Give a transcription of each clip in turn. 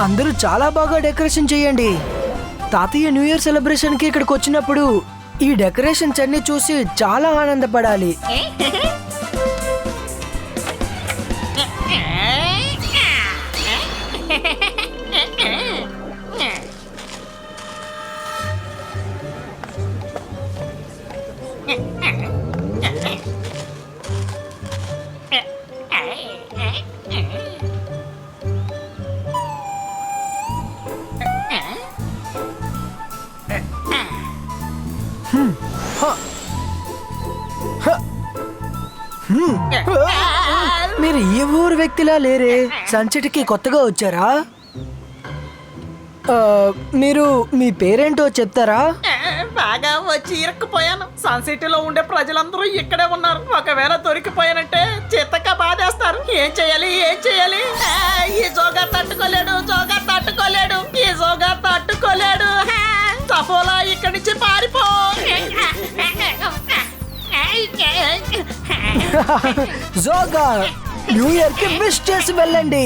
అందరూ చాలా బాగా డెకరేషన్ చేయండి. తాతయ్య న్యూ ఇయర్ సెలబ్రేషన్ కి ఇక్కడికి వచ్చినప్పుడు ఈ డెకరేషన్స్ అన్ని చూసి చాలా ఆనందపడాలి. మీరు ఈ ఊరు వ్యక్తిలా లేరే, సన్సెట్కి కొత్తగా వచ్చారా? మీరు మీ పేరేంటో చెప్తారా? బాగా వచ్చి ఇరుక్కుపోయాను. సన్సిటీ లో ఉండే ప్రజలందరూ ఇక్కడే ఉన్నారు. ఒకవేళ దొరికిపోయానంటే చిత్తగా బాధేస్తారు. ఏం చేయాలి ఏం చేయాలి? ఈ జోగా తట్టుకోలేడు, జోగా తట్టుకోలేడు, ఈ జోగా తట్టుకోలేడు. సఫోలా ఇక్కడి నుంచి పారిపో. జోగా న్యూ ఇయర్ కి విష్ చేసి వెళ్ళండి.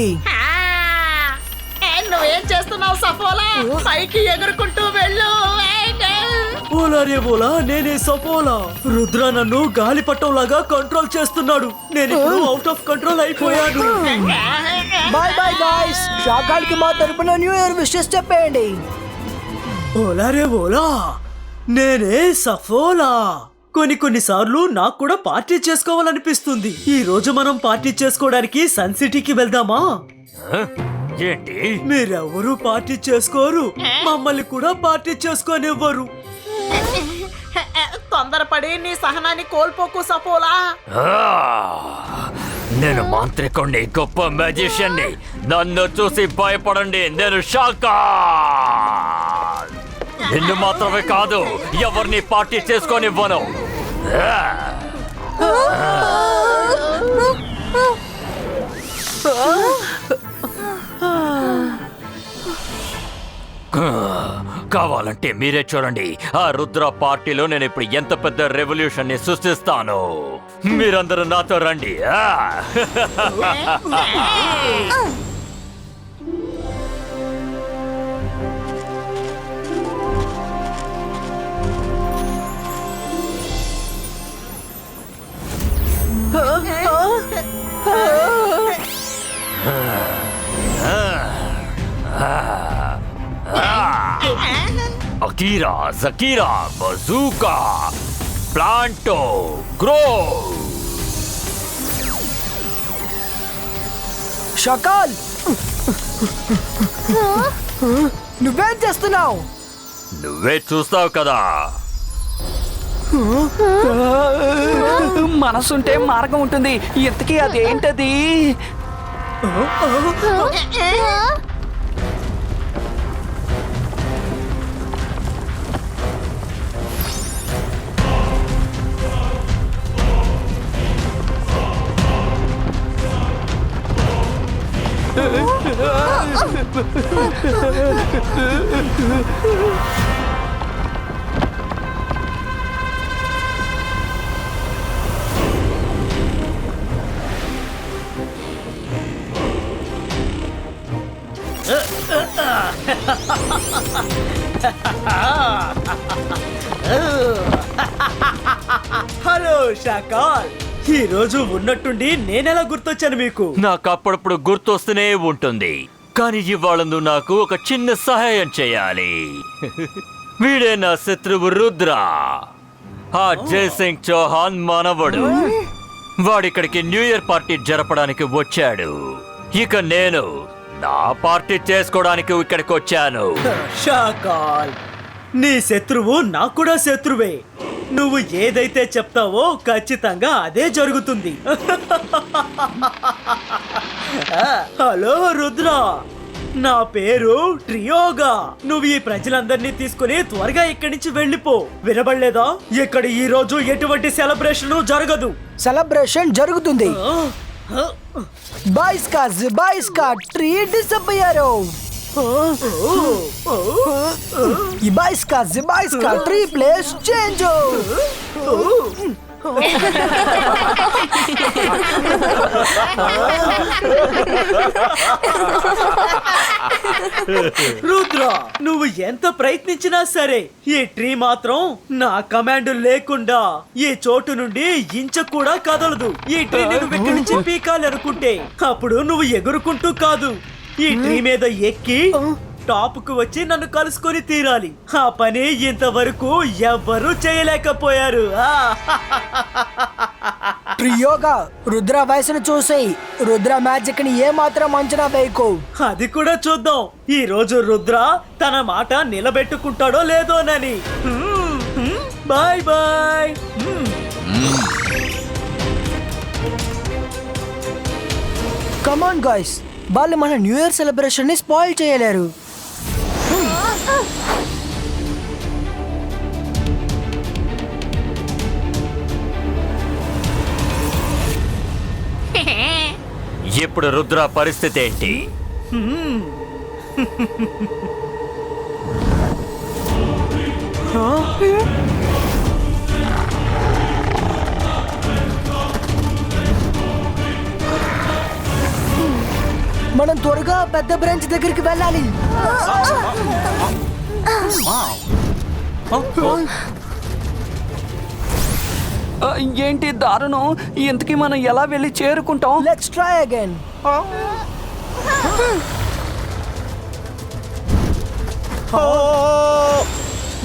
నువ్వేం చేస్తున్నావు సఫోలా? పైకి ఎగురుకుంటూ వెళ్ళు. ఓలారే ఓలా, నేనే సఫోలా. రుద్ర నన్ను గాలిపటంలాగా కంట్రోల్ చేస్తున్నాడు. నేను ఇప్పుడు అవుట్ ఆఫ్ కంట్రోల్ అయిపోయాను. బాయ్ బాయ్ గాయ్స్, షాకాల్ కి మా తరపున న్యూ ఇయర్ విషెస్ చెప్పేయండి. ఓలారే ఓలా, నేనే సఫోలా. కొన్నిసార్లు నాకు కూడా పార్టీ చేసుకోవాలనిపిస్తుంది. ఈ రోజు మనం పార్టీ చేసుకోవడానికి సన్ సిటీకి వెళ్దామా? ఏంటి? మీరెవరూ పార్టీ చేసుకోరు, మమ్మల్ని కూడా పార్టీ చేసుకోనివ్వరు. తొందరపడి నీ సహనాన్ని కోల్పోకు సఫోలా. నేను మాంత్రికుణ్ణి, గొప్ప మ్యాజిషియన్ని. నన్ను చూసి భయపడండి. నేను షాకా. నిన్ను మాత్రమే కాదు, ఎవరిని పార్టీ చేసుకొనివ్వను. కావాలంటే మీరే చూడండి. ఆ రుద్ర పార్టీలో నేను ఇప్పుడు ఎంత పెద్ద రెవల్యూషన్ ని సృష్టిస్తాను. మీరందరూ నాతో రండి. Akira, జకీరా, bazooka, ప్లాంటో, grow. షకాల్, నువ్వేం చేస్తున్నావు? నువ్వే చూస్తావు కదా. మనసుంటే మార్గం ఉంటుంది. ఇంతకీ అదేంటది? హలో షాకాల్, ఈ రోజు ఉన్నట్టుండి నేనెలా గుర్తొచ్చాను మీకు? నాకు అప్పుడప్పుడు గుర్తొస్తూనే ఉంటుంది. కానీ ఇవాళ నువ్వు నాకు ఒక చిన్న సహాయం చేయాలి. వీడే నా శత్రువు రుద్ర, ఆ జయసింగ్ చౌహాన్ మనవడు. వాడిక్కడికి న్యూ ఇయర్ పార్టీ జరపడానికి వచ్చాడు. ఇక నేను నా పార్టీ చేసుకోవడానికి ఇక్కడికి వచ్చాను. షాకాల్, నీ శత్రువు నాకు కూడా శత్రువే. నువ్వు ఏదైతే చెప్తావో ఖచ్చితంగా అదే జరుగుతుంది. హలో రుద్ర, నా పేరు ట్రియోగా. నువ్వు ఈ ప్రజలందరినీ తీసుకుని త్వరగా ఇక్కడి నుంచి వెళ్ళిపో. వినబడలేదా? ఇక్కడ ఈ రోజు ఎటువంటి సెలబ్రేషన్ జరగదు. సెలబ్రేషన్ జరుగుతుంది. బాయ్స్ కా ట్రీ డిసపియర్. ఈ బాయ్స్ కా ట్రీ ప్లేస్ చేంజ్. రుద్ర, నువ్వు ఎంత ప్రయత్నించినా సరే ఈ ట్రీ మాత్రం నా కమాండ్ లేకుండా ఈ చోటు నుండి ఇంచ కూడా కదలదు. ఈ ట్రీని నువ్వు ఇక్కడి నుంచి పీకాలి అనుకుంటే అప్పుడు నువ్వు ఎగురుకుంటూ కాదు, ఈ ట్రీ మీద ఎక్కి టాప్ కు వచ్చి నన్ను కలుసుకొని తీరాలి. ఆ పని ఇంతవరకు ఎవ్వరూ చేయలేకపోయారు. ట్రియోగా, రుద్ర వయసును చూసి రుద్ర మ్యాజిక్ ని ఏ మాత్రం అంచనా వేయకు. అది కూడా చూద్దాం ఈ రోజు రుద్ర తన మాట నిలబెట్టుకుంటాడో లేదోనని. Bye bye. కమాన్ గాయ్స్, వాళ్ళు మన న్యూ ఇయర్ సెలబ్రేషన్ ని స్పాయిల్ చేయలేరు. ఇప్పుడు రుద్ర పరిస్థితి ఏంటి? మనం త్వరగా పెద్ద బ్రాంచ్ దగ్గరికి వెళ్ళాలి. ఏంటి దారుణం? ఇంతకీ మనం ఎలా వెళ్ళి చేరుకుంటాం? Let's try again.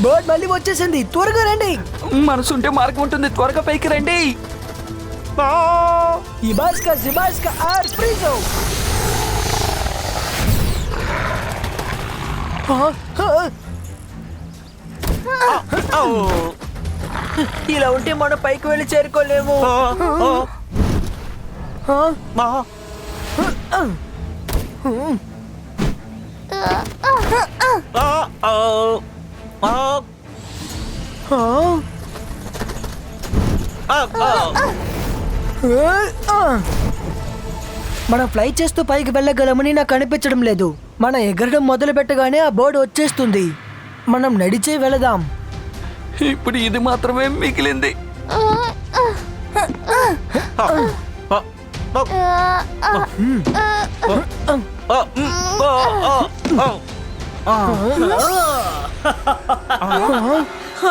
బర్డ్ మళ్ళీ వచ్చేసింది, త్వరగా రండి. మనసుంటే మార్గం ఉంటుంది, త్వరగా పైకి రండి. ఇబాస్కా జిబాస్కా ఆర్ ఫ్రీజో. ఇలా ఉంటే మనం పైకి వెళ్ళి చేరుకోలేము. మనం ఫ్లై చేస్తూ పైకి వెళ్ళగలమని నాకు అనిపించడం లేదు. మనం ఎగరడం మొదలు పెట్టగానే ఆ బోర్డు వచ్చేస్తుంది. మనం నడిచే వెళదాం. ఇప్పుడు ఇది మాత్రమే మిగిలింది.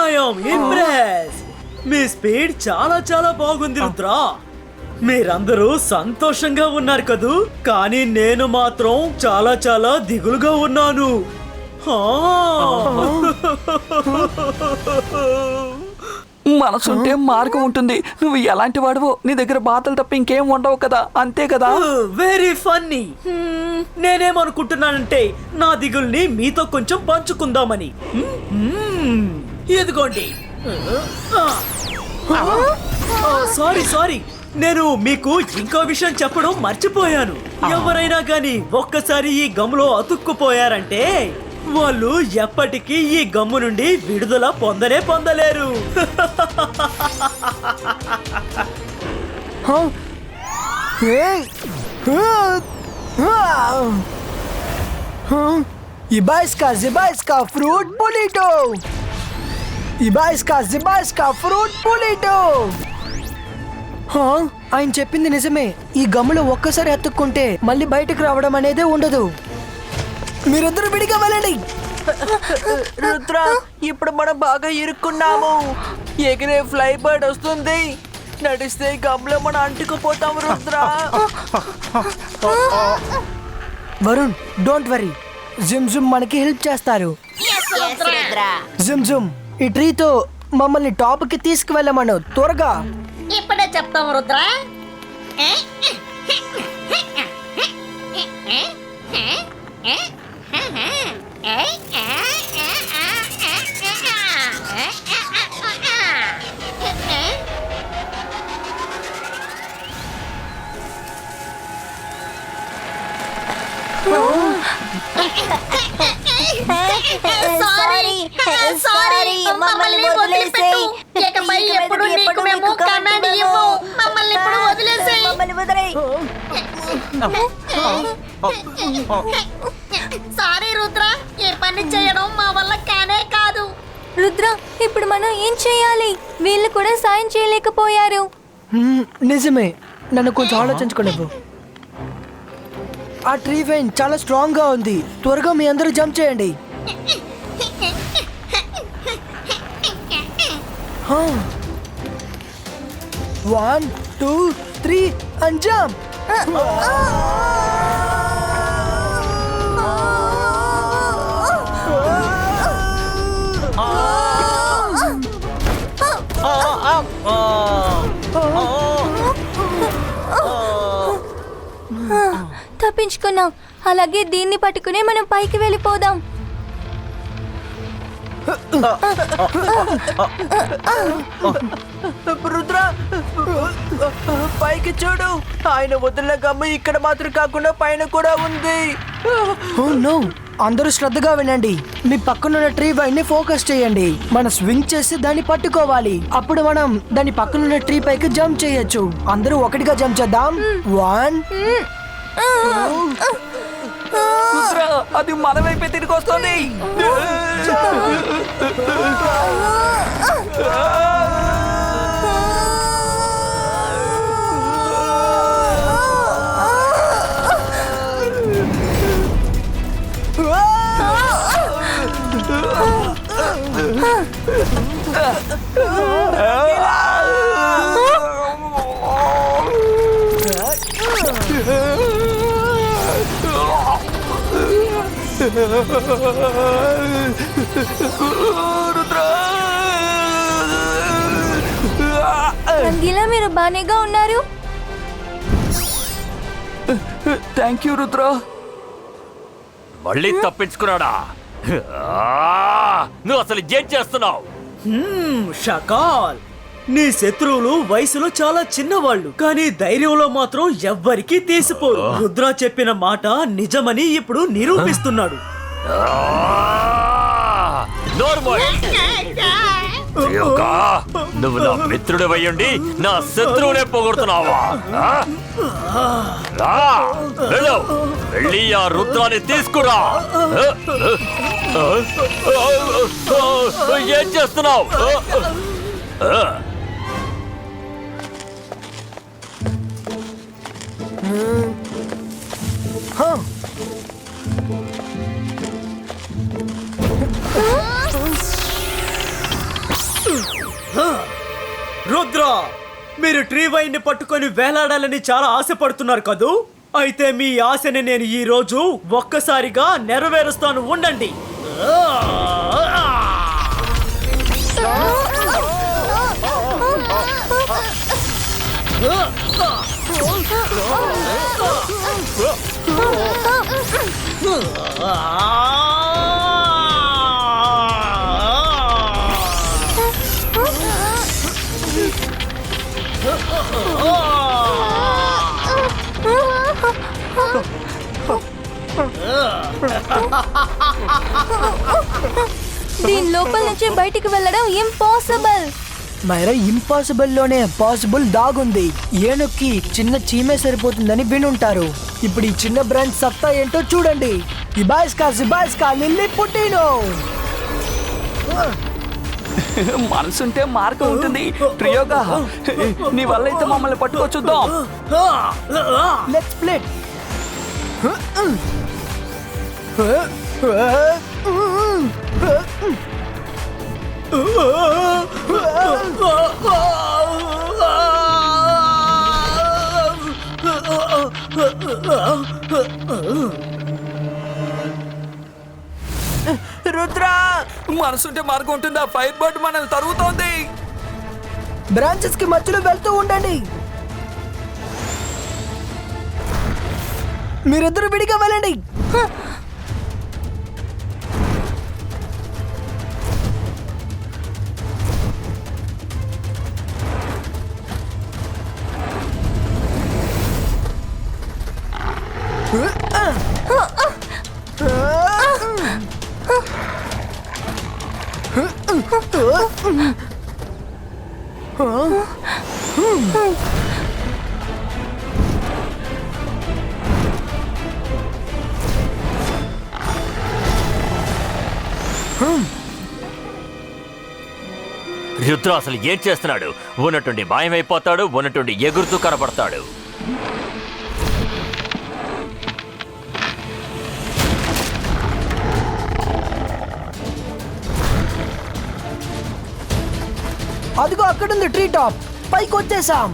I am impressed. Me speed చాలా చాలా బాగుంది రుద్ర. మీరందరూ సంతోషంగా ఉన్నారు కదూ, కానీ నేను మాత్రం చాలా చాలా దిగులుగా ఉన్నాను. మనసుంటే మార్గం ఉంటుంది. నువ్వు ఎలాంటి వాడువో, నీ దగ్గర బాధలు తప్ప ఇంకేం ఉండవు కదా, అంతే కదా? Very funny. నేనేమనుకుంటున్నానంటే నా దిగుల్ని మీతో కొంచెం పంచుకుందామని. ఎదుగోండి. సారీ సారీ, నేను మీకు ఇంకో విషయం చెప్పడం మర్చిపోయాను. ఎవరైనా గాని ఒక్కసారి ఈ గమ్ములో అతుక్కుపోయారంటే వాళ్ళు ఎప్పటికీ ఈ గమ్ము నుండి విడుదల పొందలేరు. ఇబాస్కా జిబాస్కా ఫ్రూట్ పొలిటో. ఇబాస్కా జిబాస్కా ఫ్రూట్ పొలిటో. ఆయన చెప్పింది నిజమే. ఈ గమ్ములో ఒక్కసారి అతుక్కుంటే మళ్ళీ బయటకు రావడం అనేదే ఉండదు. మీరందరూ విడిగా వెళ్ళండి. రుద్ర, ఇప్పుడు మనం బాగా ఇరుక్కున్నాము. ఎగిరే ఫ్లై బర్డ్ వస్తుంది. నడిస్తే గమ్లో మనం అంటుకుపోతాం రుద్ర. Varun, don't worry. జిమ్ జుమ్ మనకి హెల్ప్ చేస్తారు. జిమ్ జుమ్, ఈ ట్రీతో మమ్మల్ని టాప్ కి తీసుకువెళ్ళమను త్వరగా. ఇప్పుడే చెప్తాం రుద్ర. సారీ, మమ్మల్ని వదిలేసేయ్. ఇకపై ఎప్పుడు నీకు మేము కమాండ్ ఇవ్వము. మమ్మల్ని ఇప్పుడు వదిలేసేయ్. సారీ రుద్ర, ఈ పని చేయడం మా వల్ల కానే కాదు. రుద్ర, ఇప్పుడు మనం ఏం చేయాలి? వీళ్ళు కూడా సాయం చేయలేకపోయారు. నిజమే, నన్ను కొంచెం ఆలోచించుకోలేవు. ఆ ట్రీ వైన్ చాలా స్ట్రాంగ్ గా ఉంది. త్వరగా మీ అందరూ జంప్ చేయండి. 1 2 3 and jump. తప్పించుకున్నాం. అలాగే దీన్ని పట్టుకుని మనం పైకి వెళ్ళిపోదాం. రుద్ర పైకి చూడు. ఆయన వదిలిన గమ్ము ఇక్కడ మాత్రం కాకుండా పైన కూడా ఉంది. అందరూ శ్రద్ధగా వినండి. మీ పక్కనున్న ట్రీ వైన్ ని ఫోకస్ చేయండి. మనం స్వింగ్ చేసి దాన్ని పట్టుకోవాలి. అప్పుడు మనం దాని పక్కనున్న ట్రీ పైకి జంప్ చేయొచ్చు. అందరూ ఒకటిగా జంప్ చేద్దాం. 1 రుద్ర, అది మన వైపే తిరిగి వస్తుంది. రంగీలా, మీరు బానేగా ఉన్నారు? Thank you Rudra. మళ్ళీ తప్పించుకున్నాడా? నువ్వు అసలు ఏం చేస్తున్నావు? షకాల్, నీ శత్రువులు వయసులో చాలా చిన్నవాళ్ళు, కానీ ధైర్యంలో మాత్రం ఎవ్వరికీ తీసిపోరు. రుద్ర చెప్పిన మాట నిజమని ఇప్పుడు నిరూపిస్తున్నాడు. నువ్వు నా మిత్రుడు అయ్యుండి నా శత్రువునే పొగొడుతున్నావా? వెళ్ళి ఆ రుద్రాన్ని తీసుకురా. ఏం చేస్తున్నావు? రుద్ర, మీరు ట్రీ వైన్ ని పట్టుకొని వేలాడాలని చాలా ఆశపడుతున్నారు కదూ? అయితే మీ ఆశని నేను ఈ రోజు ఒక్కసారిగా నెరవేరుస్తాను. ఉండండి. దీని లోపల నుంచి బయటికి వెళ్ళడం ఇంపాసిబుల్. మైరా, ఇంపాసిబుల్ లోనే పాసిబుల్ దాగుంది. ఏనుక్కి చిన్న చీమే సరిపోతుందని వినుంటారు. ఇప్పుడు ఈ చిన్న బ్రాంచ్ సత్తా ఏంటో చూడండి. ఇబాయిస్కా లిల్లీ పుట్టినో. మనసుంటే మార్గం ఉంటుంది. ట్రియోగా, నీ వల్ల అయితే మమ్మల్ని పట్టుకొచ్చుద్దాం. Let's split. రుద్ర, మనసుంటే మార్గం ఉంటుంది. ఆ ఫైర్ బర్డ్ మనల్ని తరుగుతోంది. బ్రాంచెస్ కి మధ్యలో వెళ్తూ ఉండండి. మీరిద్దరు విడిగా వెళ్ళండి. రుద్ర అసలు ఏం చేస్తున్నాడు? ఉన్నట్టుండి మాయమైపోతాడు, ఉన్నట్టుండి ఎగురుతూ కనపడతాడు. అదిగో అక్కడుంది ట్రీ టాప్. పైకి వచ్చేసాం.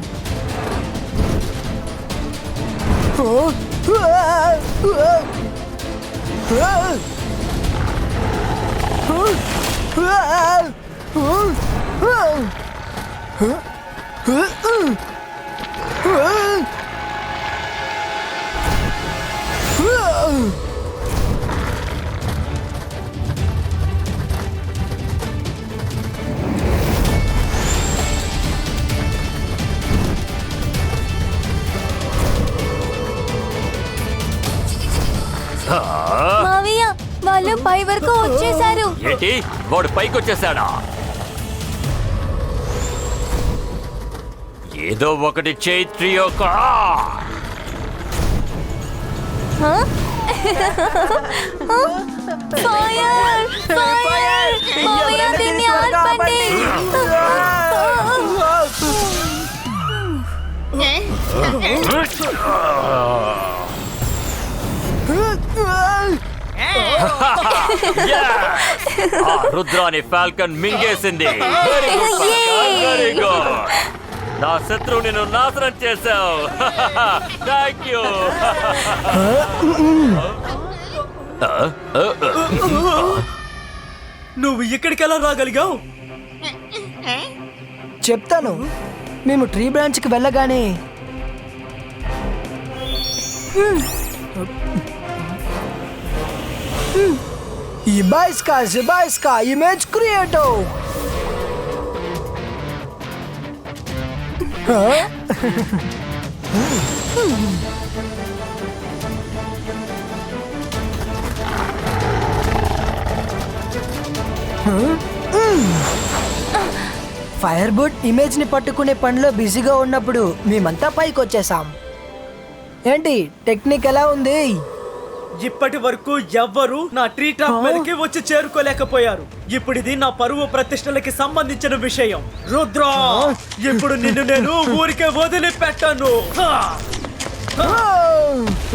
మావయ్య వాళ్ళు పై వరకు వచ్చేసారు. ఏంటి వాడు పైకి వచ్చేసాడా? ఏదో ఒకటి చేయి ట్రియోగా. ఫైర్ ఫైర్ మావయ్య దీన్ని ఆర్పండి. ఆ రుద్రాని ఫాల్కన్ మింగేసింది. Very good falcon, very good. నా శత్రువుని నువ్వు నాశనం చేశావు. Thank you. నువ్వు ఇక్కడికి ఎలా రాగలిగావు? చెప్తాను. మేము ట్రీ బ్రాంచ్కి వెళ్ళగానే Ibaiska image creator. Fire board image ని పట్టుకునే పనిలో బిజీగా ఉన్నప్పుడు మేమంతా పైకి వచ్చేసాం. ఏంటి టెక్నిక్ ఎలా ఉంది? ఇప్పటి వరకు ఎవ్వరు నా ట్రీ టాప్ మీదకి వచ్చి చేరుకోలేకపోయారు. ఇప్పుడు ఇది నా పరువు ప్రతిష్టలకి సంబంధించిన విషయం. రుద్ర, ఇప్పుడు నిన్ను నేను ఊరికే వదిలిపెట్టాను.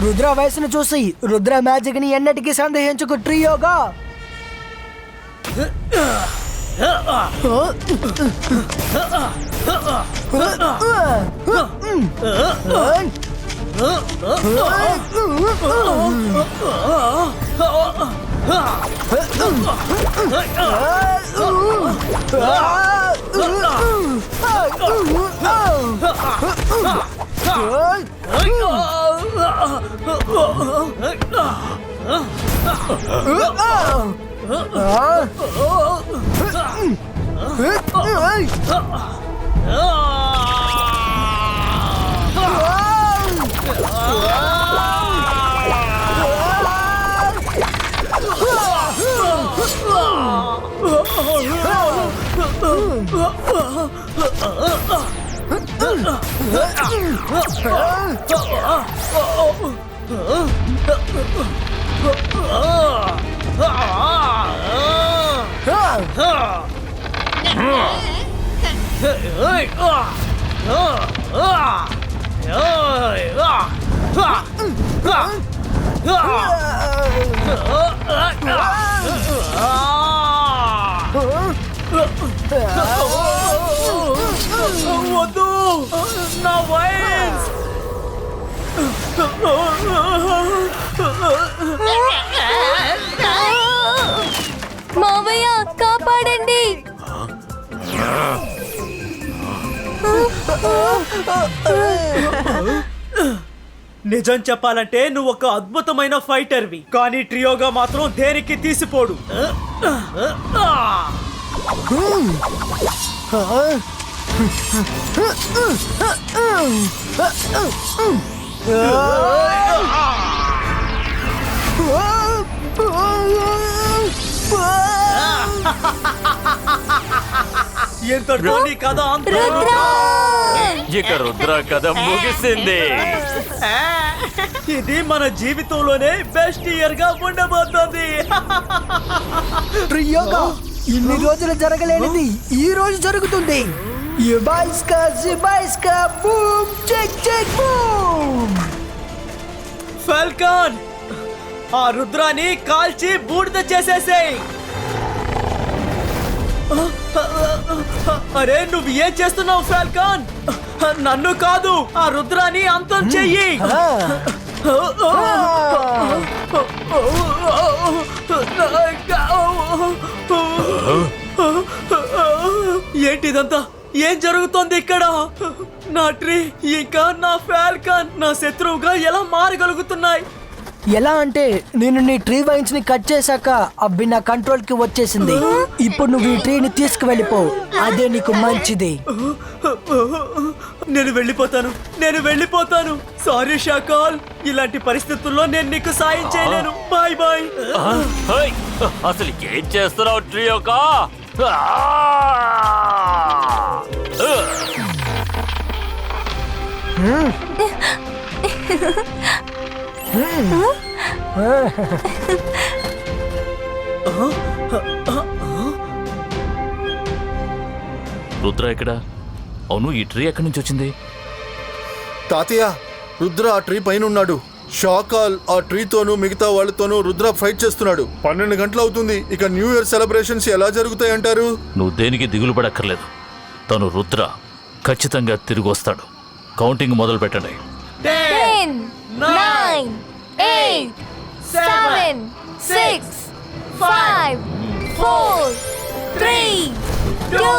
రుద్ర వయసును చూసి రుద్ర మ్యాజిక్ ని ఎన్నటికీ సందేహించుకు ట్రియోగా. వద్దు, నా వైన్స్. మావయ్య కాపాడండి. నిజం చెప్పాలంటే నువ్వు ఒక అద్భుతమైన ఫైటర్వి, కానీ ట్రియోగా మాత్రం దేనికి తీసిపోడు. ఎంతటితో నీ కథ అంతా. ఇక రుద్ర కథ ముగిసింది. ఇది మన జీవితంలోనే బెస్ట్ ఇయర్ గా ఉండబోతోంది. ట్రియోగా ఇన్ని రోజులు జరగలేనిది ఈ రోజు జరుగుతుంది. ఇబాయిస్కా boom check check boom. Falcon, ఆ రుద్రాన్ని కాల్చి బూడిద చేసేసేయ్. అరే నువ్వు ఏం చేస్తున్నావు ఫాల్కాన్? నన్ను కాదు, ఆ రుద్రాని అంతం చెయ్యి. ఏంటిదంతా? ఏం జరుగుతోంది ఇక్కడ? నా ట్రీ ఇంకా నా ఫాల్కాన్ నా శత్రువుగా ఎలా మారగలుగుతున్నాయి? ఎలా అంటే నేను నీ ట్రీ వైన్స్ ని కట్ చేశాక అవి నా కంట్రోల్ కి వచ్చేసింది. ఇప్పుడు నువ్వు ఈ ట్రీని తీసుకువెళ్ళిపో, అదే నీకు మంచిది. నేను వెళ్ళిపోతాను. సారీ షాకాల్, ఇలాంటి పరిస్థితుల్లో నేను నీకు సాయం చేయలేను. Bye bye. హై! అసలు ఏం చేస్తున్నావు ట్రియోకా? రుద్ర ఎక్కడ? అవును, ఈ ట్రీ ఎక్కడి నుంచి వచ్చింది? తాతయ్య, రుద్ర ఆ ట్రీ పైన ఉన్నాడు. షాకాల్ ఆ ట్రీతోనూ మిగతా వాళ్ళతోనూ రుద్ర ఫైట్ చేస్తున్నాడు. 12 గంటలు అవుతుంది. ఇక న్యూ ఇయర్ సెలబ్రేషన్స్ ఎలా జరుగుతాయంటారు? నువ్వు దేనికి దిగులు పడక్కర్లేదు. తను రుద్ర ఖచ్చితంగా తిరిగి వస్తాడు. కౌంటింగ్ మొదలు పెట్టండి. 10, 9, 8, 7, 6, 5, 4, 3, 2,